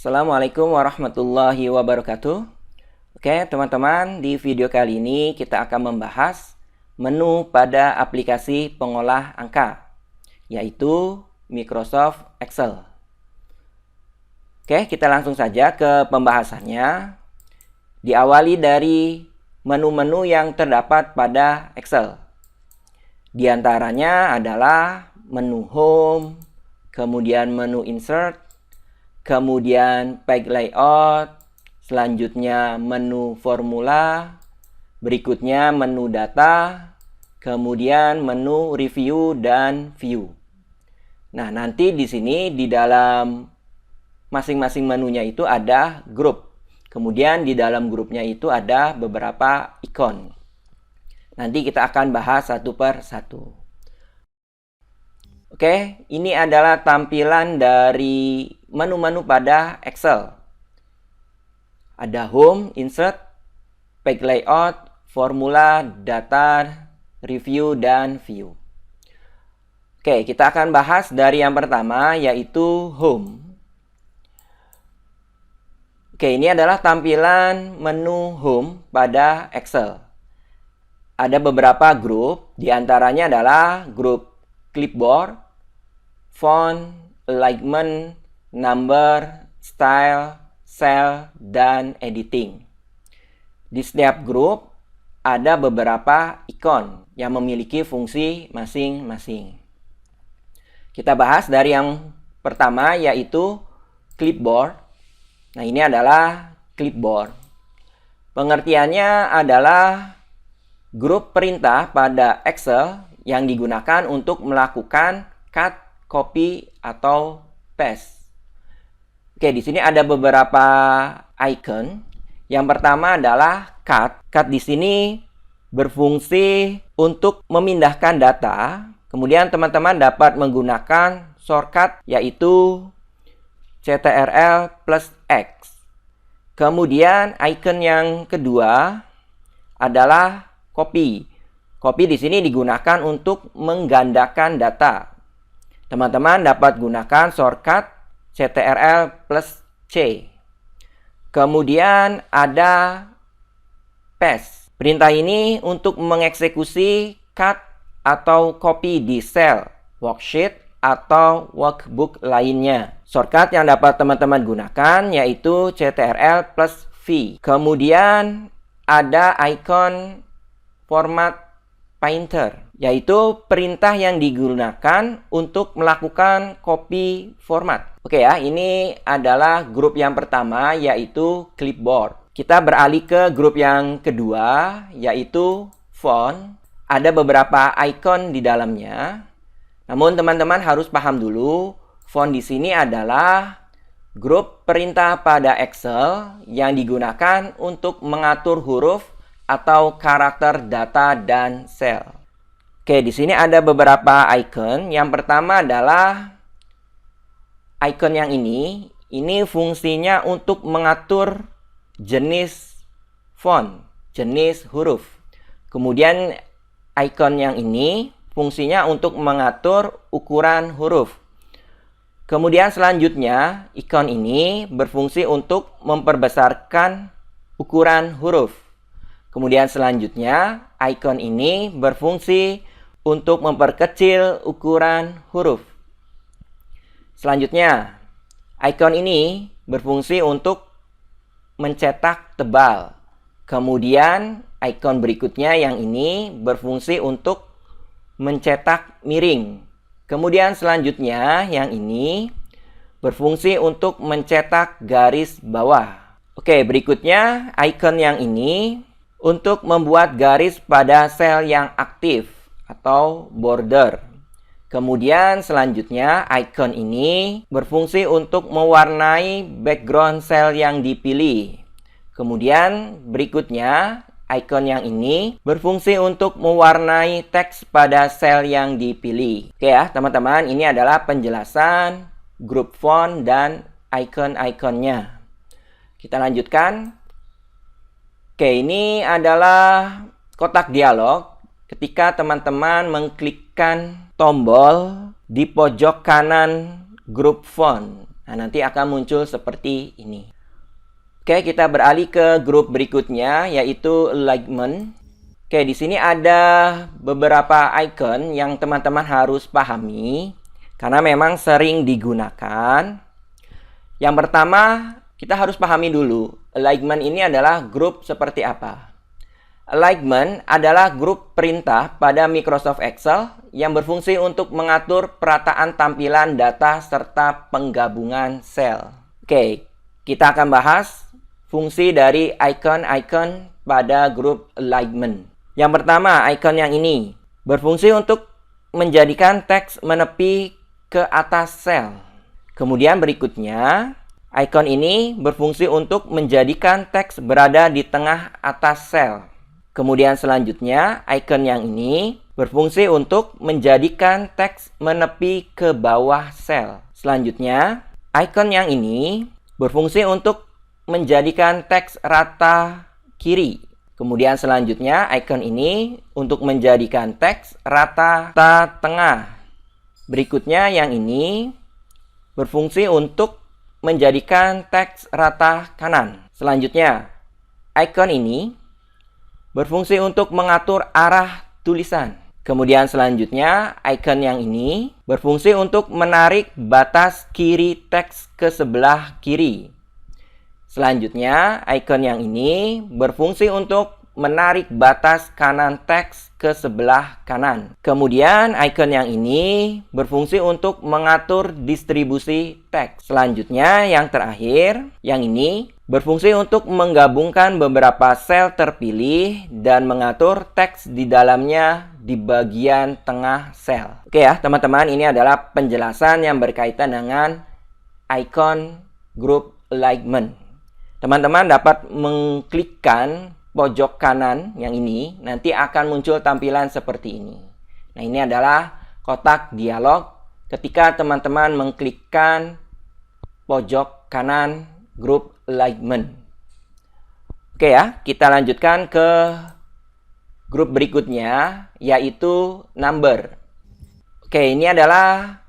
Assalamualaikum warahmatullahi wabarakatuh. Oke, teman-teman, di video kali ini kita akan membahas menu pada aplikasi pengolah angka, yaitu Microsoft Excel. Oke, kita langsung saja ke pembahasannya. Diawali dari menu-menu yang terdapat pada Excel. Di antaranya adalah menu Home, kemudian menu Insert, kemudian Page Layout, selanjutnya menu Formula, berikutnya menu Data, kemudian menu Review dan View. Nah, nanti di sini di dalam masing-masing menunya itu ada grup. Kemudian di dalam grupnya itu ada beberapa ikon. Nanti kita akan bahas satu per satu. Oke, ini adalah tampilan dari menu-menu pada Excel. Ada Home, Insert, Page Layout, Formula, Data, Review, dan View. Oke, kita akan bahas dari yang pertama, yaitu Home. Oke, ini adalah tampilan menu Home pada Excel. Ada beberapa grup, diantaranya adalah grup Clipboard, Font, Alignment, Number, Style, Cell, dan Editing. Di setiap grup ada beberapa ikon yang memiliki fungsi masing-masing. Kita bahas dari yang pertama, yaitu Clipboard. Nah, ini adalah Clipboard. Pengertiannya adalah grup perintah pada Excel yang digunakan untuk melakukan cut, copy, atau paste. Oke, di sini ada beberapa icon. Yang pertama adalah cut. Cut di sini berfungsi untuk memindahkan data. Kemudian teman-teman dapat menggunakan shortcut, yaitu Ctrl plus X. Kemudian icon yang kedua adalah copy. Copy di sini digunakan untuk menggandakan data. Teman-teman dapat gunakan shortcut Ctrl plus C. Kemudian ada paste. Perintah ini untuk mengeksekusi cut atau copy di sel, worksheet, atau workbook lainnya. Shortcut yang dapat teman-teman gunakan yaitu Ctrl plus V. Kemudian ada icon format painter, yaitu perintah yang digunakan untuk melakukan copy format. Oke ya, ini adalah grup yang pertama, yaitu Clipboard. Kita beralih ke grup yang kedua, yaitu Font. Ada beberapa icon di dalamnya. Namun teman-teman harus paham dulu, font di sini adalah grup perintah pada Excel yang digunakan untuk mengatur huruf atau karakter data dan sel. Oke, di sini ada beberapa icon. Yang pertama adalah icon yang ini. Ini fungsinya untuk mengatur jenis font, jenis huruf. Kemudian icon yang ini fungsinya untuk mengatur ukuran huruf. Kemudian selanjutnya, ikon ini berfungsi untuk memperbesarkan ukuran huruf. Kemudian selanjutnya, ikon ini berfungsi untuk memperkecil ukuran huruf. Selanjutnya, ikon ini berfungsi untuk mencetak tebal. Kemudian, ikon berikutnya yang ini berfungsi untuk mencetak miring. Kemudian selanjutnya yang ini berfungsi untuk mencetak garis bawah. Oke, berikutnya icon yang ini untuk membuat garis pada sel yang aktif atau border. Kemudian selanjutnya icon ini berfungsi untuk mewarnai background sel yang dipilih. Kemudian berikutnya icon yang ini berfungsi untuk mewarnai teks pada sel yang dipilih. Oke ya, teman-teman, ini adalah penjelasan grup font dan icon-iconnya. Kita lanjutkan. Oke, ini adalah kotak dialog ketika teman-teman mengklikkan tombol di pojok kanan grup font. Nah, nanti akan muncul seperti ini. Oke, kita beralih ke grup berikutnya, yaitu alignment. Oke, di sini ada beberapa icon yang teman-teman harus pahami, karena memang sering digunakan. Yang pertama, kita harus pahami dulu, alignment ini adalah grup seperti apa. Alignment adalah grup perintah pada Microsoft Excel yang berfungsi untuk mengatur perataan tampilan data serta penggabungan sel. Oke, kita akan bahas fungsi dari icon-icon pada grup alignment. Yang pertama, icon yang ini berfungsi untuk menjadikan teks menepi ke atas sel. Kemudian berikutnya, icon ini berfungsi untuk menjadikan teks berada di tengah atas sel. Kemudian selanjutnya, icon yang ini berfungsi untuk menjadikan teks menepi ke bawah sel. Selanjutnya, icon yang ini berfungsi untuk menjadikan teks rata kiri. Kemudian selanjutnya, icon ini untuk menjadikan teks rata tengah. Berikutnya yang ini berfungsi untuk menjadikan teks rata kanan. Selanjutnya, icon ini berfungsi untuk mengatur arah tulisan. Kemudian selanjutnya, icon yang ini berfungsi untuk menarik batas kiri teks ke sebelah kiri. Selanjutnya, icon yang ini berfungsi untuk menarik batas kanan teks ke sebelah kanan. Kemudian, icon yang ini berfungsi untuk mengatur distribusi teks. Selanjutnya, yang terakhir, yang ini berfungsi untuk menggabungkan beberapa sel terpilih dan mengatur teks di dalamnya di bagian tengah sel. Oke ya, teman-teman, ini adalah penjelasan yang berkaitan dengan icon group alignment. Teman-teman dapat mengklikkan pojok kanan yang ini, nanti akan muncul tampilan seperti ini. Nah, ini adalah kotak dialog ketika teman-teman mengklikkan pojok kanan group alignment. Oke ya, kita lanjutkan ke grup berikutnya, yaitu number. Oke, ini adalah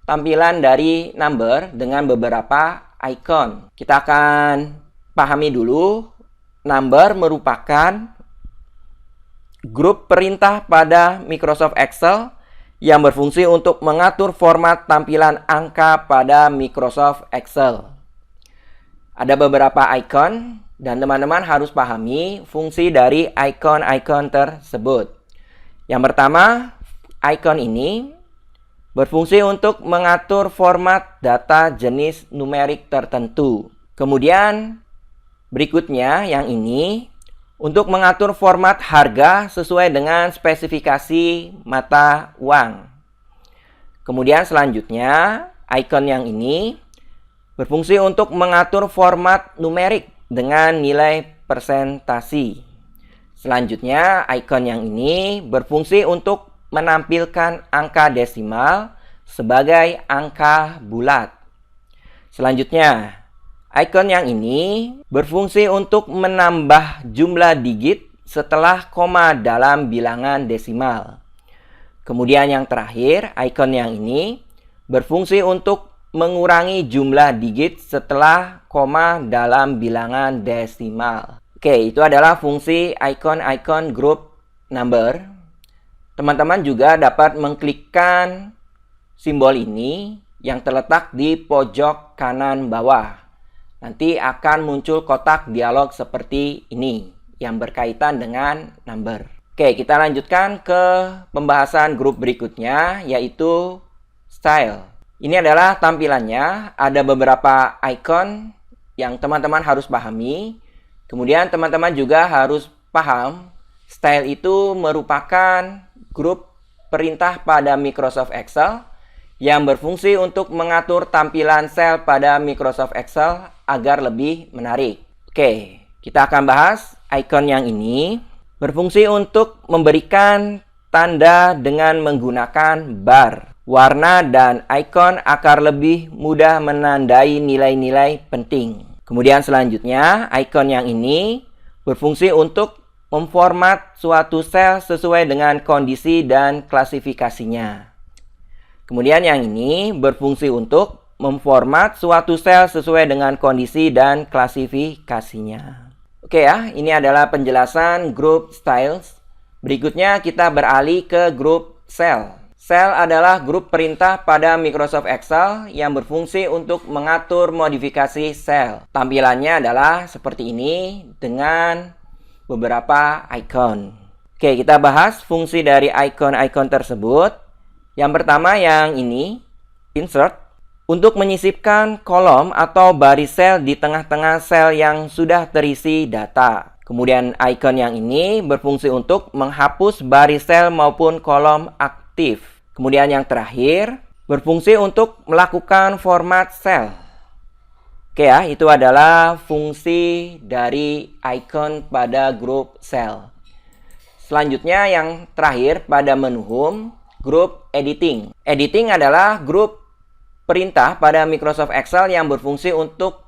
tampilan dari number dengan beberapa icon. Kita akan pahami dulu, number merupakan grup perintah pada Microsoft Excel yang berfungsi untuk mengatur format tampilan angka pada Microsoft Excel. Ada beberapa icon dan teman-teman harus pahami fungsi dari icon-icon tersebut. Yang pertama, icon ini berfungsi untuk mengatur format data jenis numerik tertentu. Kemudian berikutnya yang ini untuk mengatur format harga sesuai dengan spesifikasi mata uang. Kemudian selanjutnya, icon yang ini berfungsi untuk mengatur format numerik dengan nilai persentasi. Selanjutnya, icon yang ini berfungsi untuk menampilkan angka desimal sebagai angka bulat. Selanjutnya, icon yang ini berfungsi untuk menambah jumlah digit setelah koma dalam bilangan desimal. Kemudian yang terakhir, icon yang ini berfungsi untuk mengurangi jumlah digit setelah koma dalam bilangan desimal. Oke, itu adalah fungsi icon-icon group number. Teman-teman juga dapat mengklikkan simbol ini yang terletak di pojok kanan bawah. Nanti akan muncul kotak dialog seperti ini yang berkaitan dengan number. Oke, kita lanjutkan ke pembahasan grup berikutnya, yaitu style. Ini adalah tampilannya, ada beberapa icon yang teman-teman harus pahami. Kemudian teman-teman juga harus paham, style itu merupakan grup perintah pada Microsoft Excel yang berfungsi untuk mengatur tampilan sel pada Microsoft Excel agar lebih menarik. Oke, kita akan bahas icon yang ini. Berfungsi untuk memberikan tanda dengan menggunakan bar, warna, dan icon agar lebih mudah menandai nilai-nilai penting. Kemudian selanjutnya, icon yang ini berfungsi untuk memformat suatu sel sesuai dengan kondisi dan klasifikasinya. Kemudian yang ini berfungsi untuk memformat suatu sel sesuai dengan kondisi dan klasifikasinya. Oke ya, ini adalah penjelasan group styles. Berikutnya kita beralih ke group cell. Cell adalah grup perintah pada Microsoft Excel yang berfungsi untuk mengatur modifikasi sel. Tampilannya adalah seperti ini dengan beberapa icon. Oke, kita bahas fungsi dari icon-icon tersebut. Yang pertama yang ini, insert, untuk menyisipkan kolom atau baris sel di tengah-tengah sel yang sudah terisi data. Kemudian icon yang ini berfungsi untuk menghapus baris sel maupun kolom aktif. Kemudian yang terakhir, berfungsi untuk melakukan format sel. Oke ya, itu adalah fungsi dari icon pada grup sel. Selanjutnya yang terakhir pada menu home, grup editing. Editing adalah grup perintah pada Microsoft Excel yang berfungsi untuk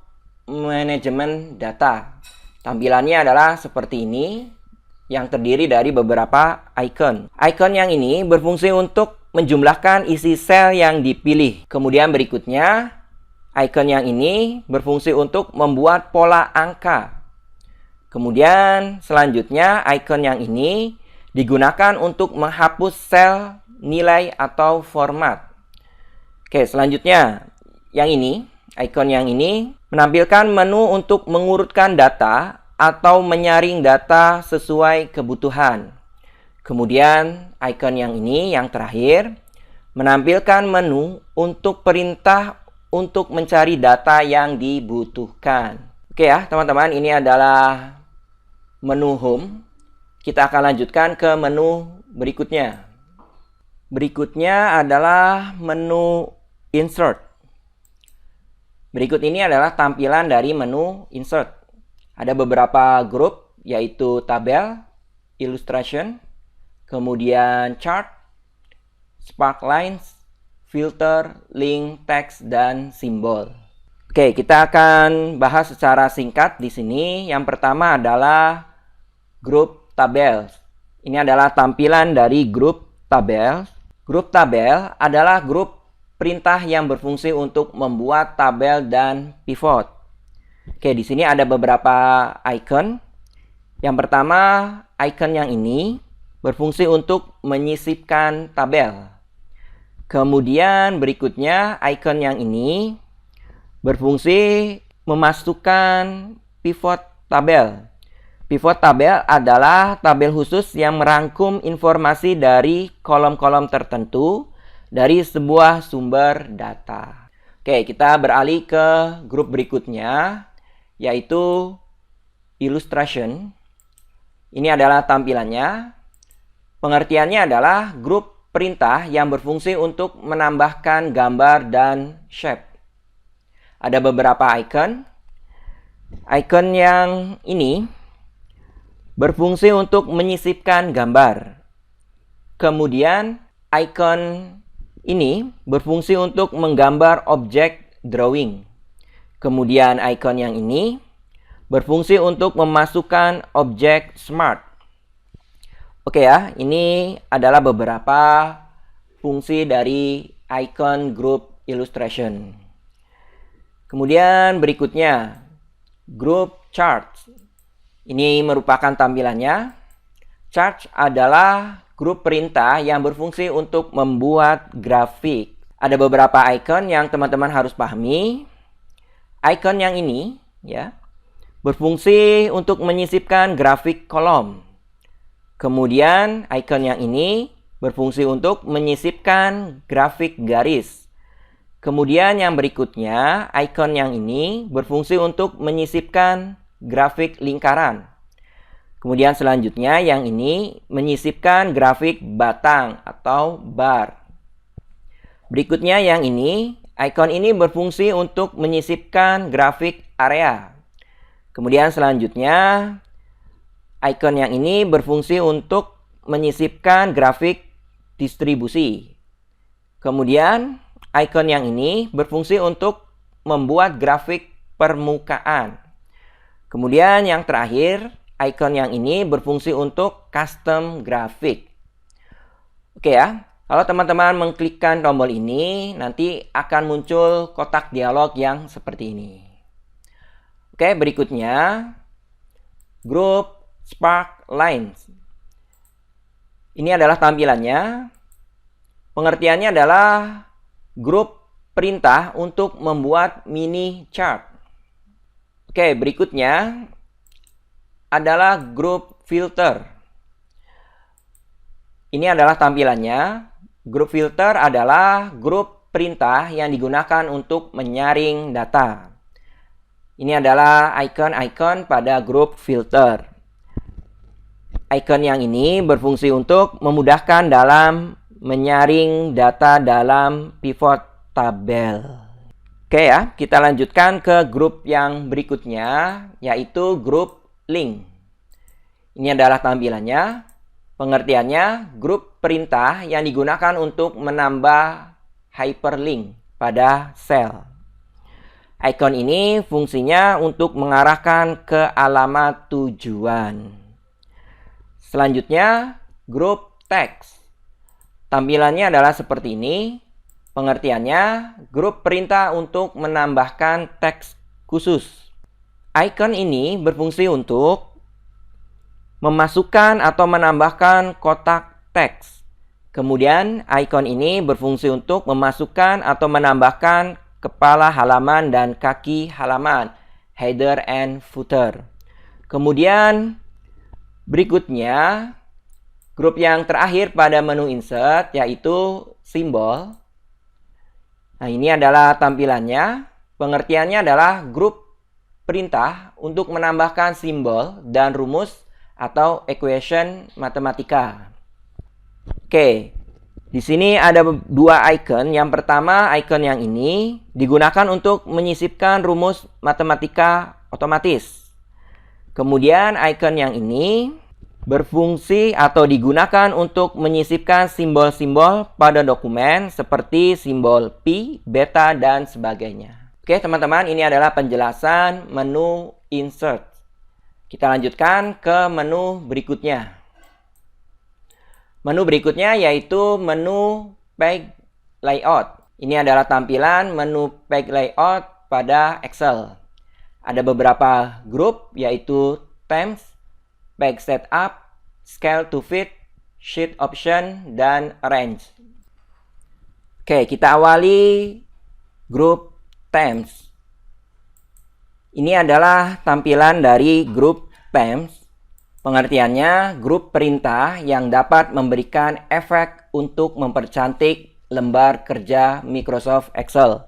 manajemen data. Tampilannya adalah seperti ini, yang terdiri dari beberapa icon. Icon yang ini berfungsi untuk menjumlahkan isi sel yang dipilih. Kemudian berikutnya, icon yang ini berfungsi untuk membuat pola angka. Kemudian selanjutnya, icon yang ini digunakan untuk menghapus sel, nilai, atau format. Oke, selanjutnya yang ini, icon yang ini menampilkan menu untuk mengurutkan data atau menyaring data sesuai kebutuhan. Kemudian icon yang ini, yang terakhir, menampilkan menu untuk perintah untuk mencari data yang dibutuhkan. Oke ya teman-teman, ini adalah menu home. Kita akan lanjutkan ke menu berikutnya. Berikutnya adalah menu insert. Berikut ini adalah tampilan dari menu insert. Ada beberapa grup, yaitu tabel, illustration, kemudian chart, sparklines, filter, link, text, dan simbol. Oke, kita akan bahas secara singkat di sini. Yang pertama adalah grup tabel. Ini adalah tampilan dari grup tabel. Grup tabel adalah grup perintah yang berfungsi untuk membuat tabel dan pivot. Oke, di sini ada beberapa icon. Yang pertama, icon yang ini berfungsi untuk menyisipkan tabel. Kemudian berikutnya, icon yang ini berfungsi memasukkan pivot tabel. Pivot tabel adalah tabel khusus yang merangkum informasi dari kolom-kolom tertentu dari sebuah sumber data. Oke, kita beralih ke grup berikutnya, yaitu illustration. Ini adalah tampilannya. Pengertiannya adalah grup perintah yang berfungsi untuk menambahkan gambar dan shape. Ada beberapa icon. Icon yang ini berfungsi untuk menyisipkan gambar. Kemudian icon ini berfungsi untuk menggambar objek drawing. Kemudian icon yang ini berfungsi untuk memasukkan objek smart. Oke ya, ini adalah beberapa fungsi dari icon group illustration. Kemudian berikutnya, group chart. Ini merupakan tampilannya. Chart adalah grup perintah yang berfungsi untuk membuat grafik. Ada beberapa icon yang teman-teman harus pahami. Icon yang ini ya berfungsi untuk menyisipkan grafik kolom. Kemudian icon yang ini berfungsi untuk menyisipkan grafik garis. Kemudian yang berikutnya, icon yang ini berfungsi untuk menyisipkan grafik lingkaran. Kemudian selanjutnya yang ini menyisipkan grafik batang atau bar. Berikutnya yang ini, icon ini berfungsi untuk menyisipkan grafik area. Kemudian selanjutnya, icon yang ini berfungsi untuk menyisipkan grafik distribusi. Kemudian icon yang ini berfungsi untuk membuat grafik permukaan. Kemudian yang terakhir, icon yang ini berfungsi untuk custom grafik. Oke ya, Kalau teman-teman mengklikkan tombol ini, nanti akan muncul kotak dialog yang seperti ini. Oke, berikutnya grup Spark Lines. Ini adalah tampilannya. Pengertiannya adalah grup perintah untuk membuat mini chart. Oke, berikutnya adalah grup filter. Ini adalah tampilannya. Grup filter adalah grup perintah yang digunakan untuk menyaring data. Ini adalah icon-icon pada grup filter. Icon yang ini berfungsi untuk memudahkan dalam menyaring data dalam pivot tabel. Oke ya, kita lanjutkan ke grup yang berikutnya, yaitu grup link. Ini adalah tampilannya. Pengertiannya, grup perintah yang digunakan untuk menambah hyperlink pada sel. Icon ini fungsinya untuk mengarahkan ke alamat tujuan. Selanjutnya, grup teks. Tampilannya adalah seperti ini. Pengertiannya, grup perintah untuk menambahkan teks khusus. Icon ini berfungsi untuk memasukkan atau menambahkan kotak teks. Kemudian, icon ini berfungsi untuk memasukkan atau menambahkan kepala halaman dan kaki halaman, header and footer. Kemudian, berikutnya, grup yang terakhir pada menu insert, yaitu simbol. Nah, ini adalah tampilannya. Pengertiannya adalah grup perintah untuk menambahkan simbol dan rumus atau equation matematika. Oke, di sini ada dua icon. Yang pertama, icon yang ini digunakan untuk menyisipkan rumus matematika otomatis. Kemudian, icon yang ini berfungsi atau digunakan untuk menyisipkan simbol-simbol pada dokumen seperti simbol pi, beta, dan sebagainya. Oke, teman-teman, ini adalah penjelasan menu insert. Kita lanjutkan ke menu berikutnya. Menu berikutnya yaitu menu page layout. Ini adalah tampilan menu page layout pada Excel. Ada beberapa grup yaitu themes, page setup, scale to fit, sheet option, dan arrange. Oke, kita awali grup themes. Ini adalah tampilan dari grup themes. Pengertiannya, grup perintah yang dapat memberikan efek untuk mempercantik lembar kerja Microsoft Excel.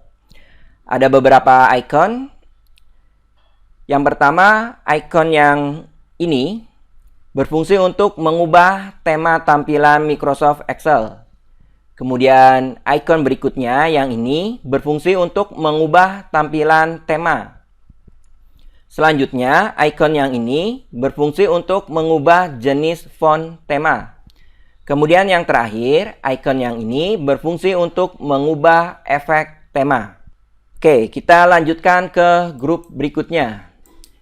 Ada beberapa icon. Yang pertama, icon yang ini berfungsi untuk mengubah tema tampilan Microsoft Excel. Kemudian, icon berikutnya yang ini berfungsi untuk mengubah tampilan tema. Selanjutnya, icon yang ini berfungsi untuk mengubah jenis font tema. Kemudian yang terakhir, icon yang ini berfungsi untuk mengubah efek tema. Oke, kita lanjutkan ke grup berikutnya,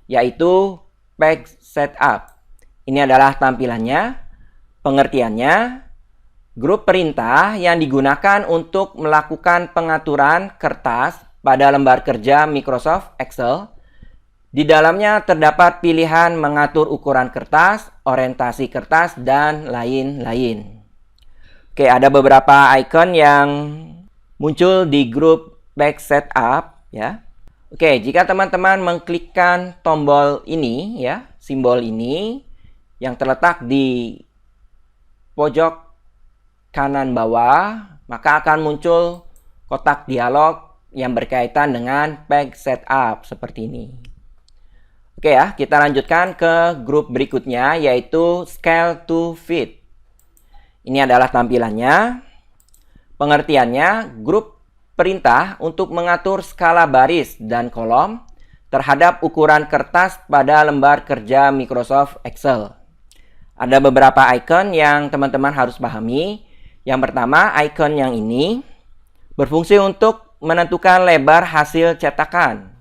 yaitu page setup. Ini adalah tampilannya. Pengertiannya, grup perintah yang digunakan untuk melakukan pengaturan kertas pada lembar kerja Microsoft Excel. Di dalamnya terdapat pilihan mengatur ukuran kertas, orientasi kertas, dan lain-lain. Oke, ada beberapa icon yang muncul di grup page setup, ya. Oke, jika teman-teman mengklikkan tombol ini, ya, simbol ini yang terletak di pojok kanan bawah, maka akan muncul kotak dialog yang berkaitan dengan page setup seperti ini. Oke ya, kita lanjutkan ke grup berikutnya, yaitu scale to fit. Ini adalah tampilannya. Pengertiannya, grup perintah untuk mengatur skala baris dan kolom terhadap ukuran kertas pada lembar kerja Microsoft Excel. Ada beberapa icon yang teman-teman harus pahami. Yang pertama, icon yang ini berfungsi untuk menentukan lebar hasil cetakan.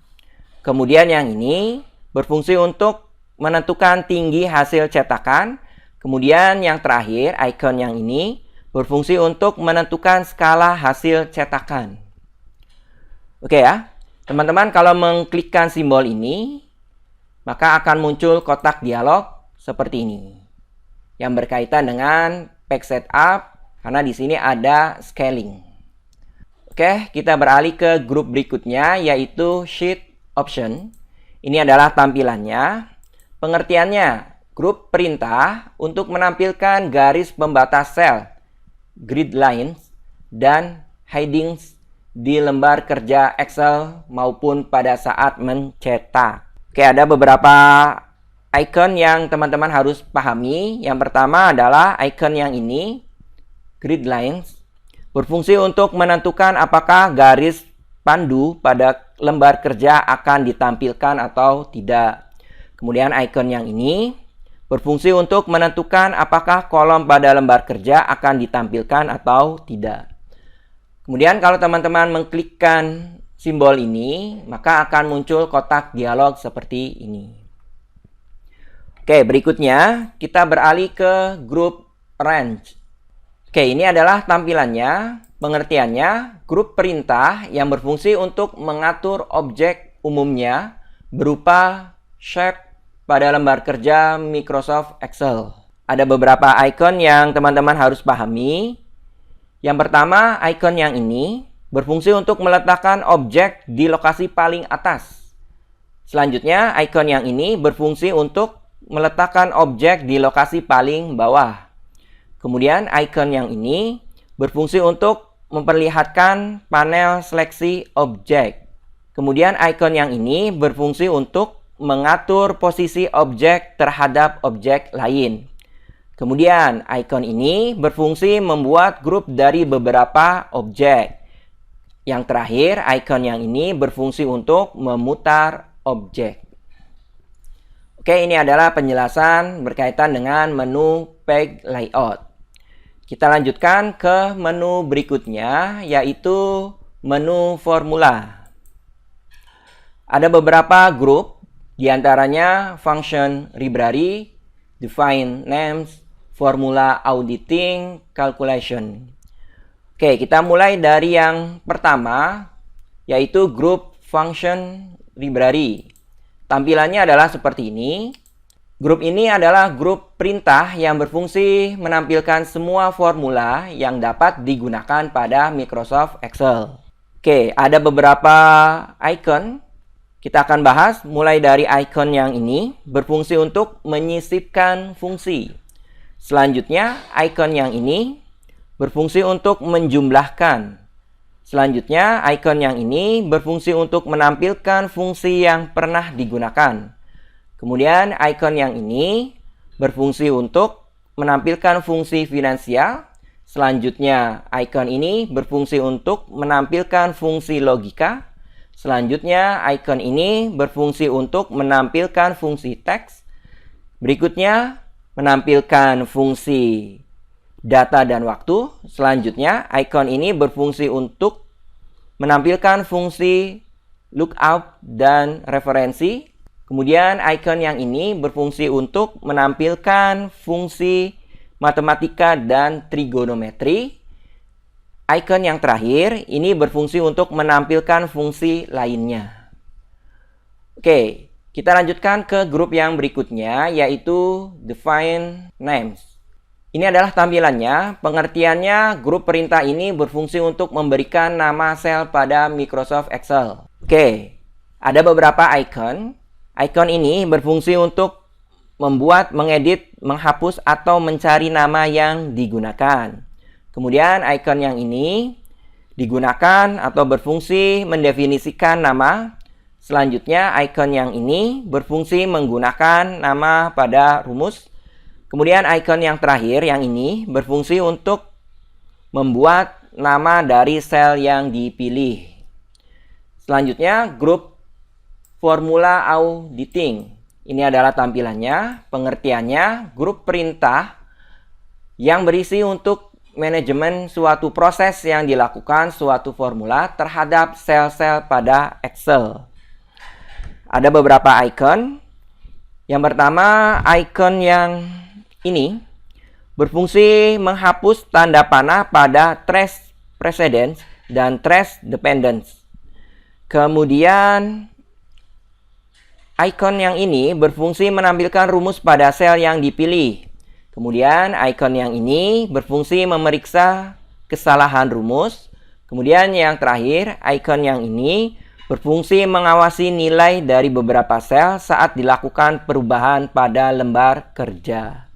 Kemudian yang ini berfungsi untuk menentukan tinggi hasil cetakan. Kemudian yang terakhir, icon yang ini berfungsi untuk menentukan skala hasil cetakan. Oke ya, teman-teman kalau mengklikkan simbol ini, maka akan muncul kotak dialog seperti ini yang berkaitan dengan page setup, karena di sini ada scaling. Oke, kita beralih ke grup berikutnya, yaitu sheet option. Ini adalah tampilannya. Pengertiannya, grup perintah untuk menampilkan garis pembatas sel, grid lines, dan headings di lembar kerja Excel maupun pada saat mencetak. Oke, ada beberapa icon yang teman-teman harus pahami. Yang pertama adalah icon yang ini, grid lines, berfungsi untuk menentukan apakah garis pandu pada lembar kerja akan ditampilkan atau tidak. Kemudian icon yang ini berfungsi untuk menentukan apakah kolom pada lembar kerja akan ditampilkan atau tidak. Kemudian kalau teman-teman mengklikkan simbol ini, maka akan muncul kotak dialog seperti ini. Oke, berikutnya kita beralih ke grup range. Oke, ini adalah tampilannya. Pengertiannya, grup perintah yang berfungsi untuk mengatur objek umumnya berupa shape pada lembar kerja Microsoft Excel. Ada beberapa icon yang teman-teman harus pahami. Yang pertama, icon yang ini berfungsi untuk meletakkan objek di lokasi paling atas. Selanjutnya, icon yang ini berfungsi untuk meletakkan objek di lokasi paling bawah. Kemudian, icon yang ini berfungsi untuk memperlihatkan panel seleksi objek. Kemudian, icon yang ini berfungsi untuk mengatur posisi objek terhadap objek lain. Kemudian, icon ini berfungsi membuat grup dari beberapa objek. Yang terakhir, icon yang ini berfungsi untuk memutar objek. Oke, ini adalah penjelasan berkaitan dengan menu page layout. Kita lanjutkan ke menu berikutnya, yaitu menu formula. Ada beberapa grup, diantaranya function library, define names, formula auditing, calculation. Oke, kita mulai dari yang pertama, yaitu grup function library. Tampilannya adalah seperti ini. Grup ini adalah grup perintah yang berfungsi menampilkan semua formula yang dapat digunakan pada Microsoft Excel. Oke, ada beberapa icon. Kita akan bahas mulai dari icon yang ini, berfungsi untuk menyisipkan fungsi. Selanjutnya, icon yang ini berfungsi untuk menjumlahkan. Selanjutnya, icon yang ini berfungsi untuk menampilkan fungsi yang pernah digunakan. Kemudian, icon yang ini berfungsi untuk menampilkan fungsi finansial. Selanjutnya, icon ini berfungsi untuk menampilkan fungsi logika. Selanjutnya, icon ini berfungsi untuk menampilkan fungsi teks. Berikutnya, menampilkan fungsi data dan waktu. Selanjutnya, icon ini berfungsi untuk menampilkan fungsi lookup dan referensi. Kemudian, icon yang ini berfungsi untuk menampilkan fungsi matematika dan trigonometri. Icon yang terakhir ini berfungsi untuk menampilkan fungsi lainnya. Oke. Kita lanjutkan ke grup yang berikutnya, yaitu define names. Ini adalah tampilannya. Pengertiannya, grup perintah ini berfungsi untuk memberikan nama sel pada Microsoft Excel. Oke, ada beberapa icon. Icon ini berfungsi untuk membuat, mengedit, menghapus, atau mencari nama yang digunakan. Kemudian, icon yang ini digunakan atau berfungsi mendefinisikan nama. Selanjutnya, icon yang ini berfungsi menggunakan nama pada rumus. Kemudian, icon yang terakhir, yang ini, berfungsi untuk membuat nama dari sel yang dipilih. Selanjutnya, grup formula auditing. Ini adalah tampilannya. Pengertiannya, grup perintah yang berisi untuk manajemen suatu proses yang dilakukan suatu formula terhadap sel-sel pada Excel. Ada beberapa icon. Yang pertama, icon yang ini berfungsi menghapus tanda panah pada trace precedence dan trace dependence. Kemudian icon yang ini berfungsi menampilkan rumus pada sel yang dipilih. Kemudian icon yang ini berfungsi memeriksa kesalahan rumus. Kemudian yang terakhir, icon yang ini berfungsi mengawasi nilai dari beberapa sel saat dilakukan perubahan pada lembar kerja.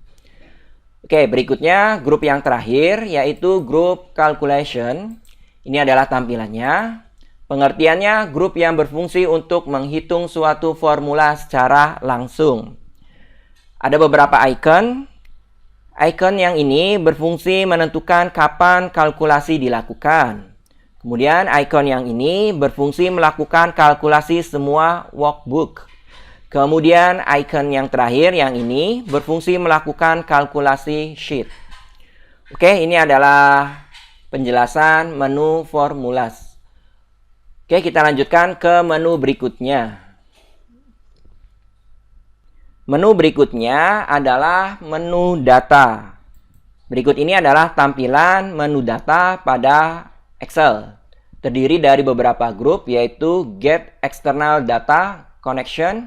Oke, berikutnya grup yang terakhir yaitu grup calculation. Ini adalah tampilannya. Pengertiannya, grup yang berfungsi untuk menghitung suatu formula secara langsung. Ada beberapa icon. Icon yang ini berfungsi menentukan kapan kalkulasi dilakukan. Kemudian icon yang ini berfungsi melakukan kalkulasi semua workbook. Kemudian icon yang terakhir yang ini berfungsi melakukan kalkulasi sheet. Oke, ini adalah penjelasan menu formulas. Oke, kita lanjutkan ke menu berikutnya. Menu berikutnya adalah menu data. Berikut ini adalah tampilan menu data pada Excel. Terdiri dari beberapa grup yaitu Get External Data, Connection,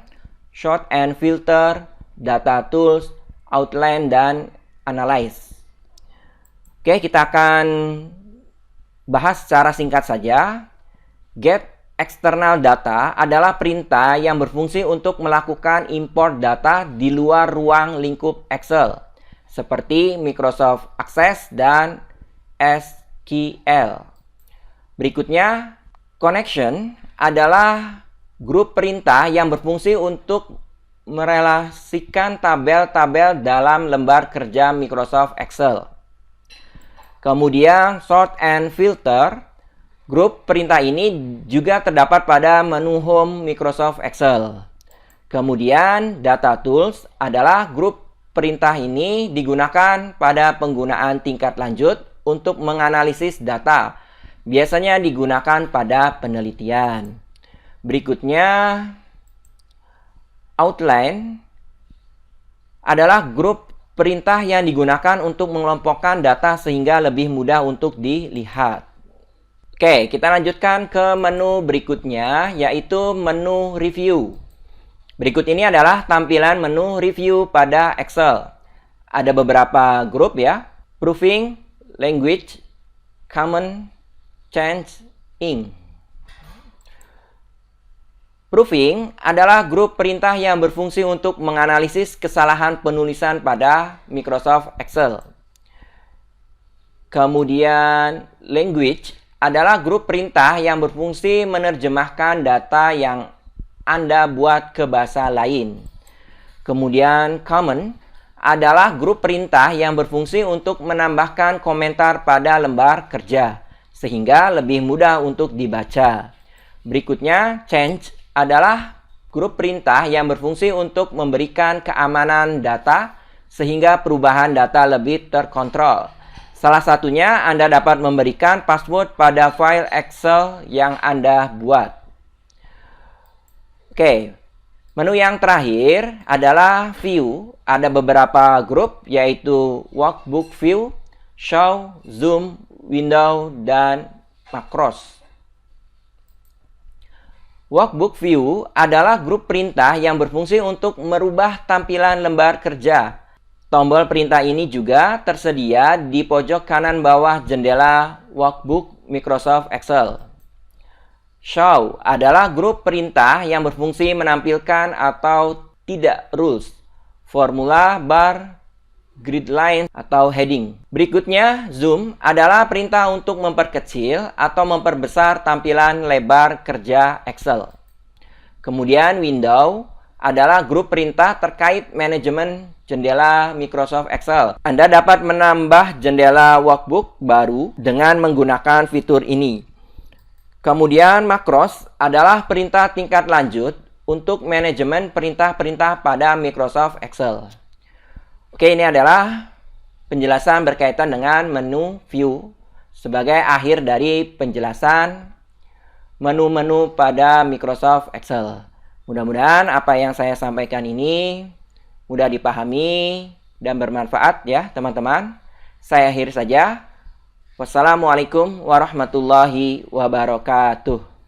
Sort and Filter, Data Tools, Outline, dan Analyze. Oke, kita akan bahas secara singkat saja. Get External Data adalah perintah yang berfungsi untuk melakukan import data di luar ruang lingkup Excel, seperti Microsoft Access dan SQL. Berikutnya, Connection adalah grup perintah yang berfungsi untuk merelasikan tabel-tabel dalam lembar kerja Microsoft Excel. Kemudian, Sort and Filter. Grup perintah ini juga terdapat pada menu Home Microsoft Excel. Kemudian, Data Tools adalah grup perintah ini digunakan pada penggunaan tingkat lanjut untuk menganalisis data. Biasanya digunakan pada penelitian. Berikutnya, Outline adalah grup perintah yang digunakan untuk mengelompokkan data sehingga lebih mudah untuk dilihat. Oke, kita lanjutkan ke menu berikutnya, yaitu menu review. Berikut ini adalah tampilan menu review pada Excel. Ada beberapa grup ya. Proofing, Language, Common, Change, Ink. Proofing adalah grup perintah yang berfungsi untuk menganalisis kesalahan penulisan pada Microsoft Excel. Kemudian Language adalah grup perintah yang berfungsi menerjemahkan data yang Anda buat ke bahasa lain. Kemudian Common adalah grup perintah yang berfungsi untuk menambahkan komentar pada lembar kerja, sehingga lebih mudah untuk dibaca. Berikutnya, Change adalah grup perintah yang berfungsi untuk memberikan keamanan data, sehingga perubahan data lebih terkontrol. Salah satunya, Anda dapat memberikan password pada file Excel yang Anda buat. Oke, menu yang terakhir adalah View. Ada beberapa grup, yaitu Workbook View, Show, Zoom, Window, dan Macros. Workbook View adalah grup perintah yang berfungsi untuk merubah tampilan lembar kerja. Tombol perintah ini juga tersedia di pojok kanan bawah jendela Workbook Microsoft Excel. Show adalah grup perintah yang berfungsi menampilkan atau tidak rules, formula, bar, grid line, atau heading. Berikutnya, Zoom adalah perintah untuk memperkecil atau memperbesar tampilan lebar kerja Excel. Kemudian Window adalah grup perintah terkait manajemen jendela Microsoft Excel. Anda dapat menambah jendela workbook baru dengan menggunakan fitur ini. Kemudian Macros adalah perintah tingkat lanjut untuk manajemen perintah-perintah pada Microsoft Excel. Oke, ini adalah penjelasan berkaitan dengan menu View sebagai akhir dari penjelasan menu-menu pada Microsoft Excel. Mudah-mudahan apa yang saya sampaikan ini mudah dipahami dan bermanfaat ya teman-teman. Saya akhiri saja. Wassalamualaikum warahmatullahi wabarakatuh.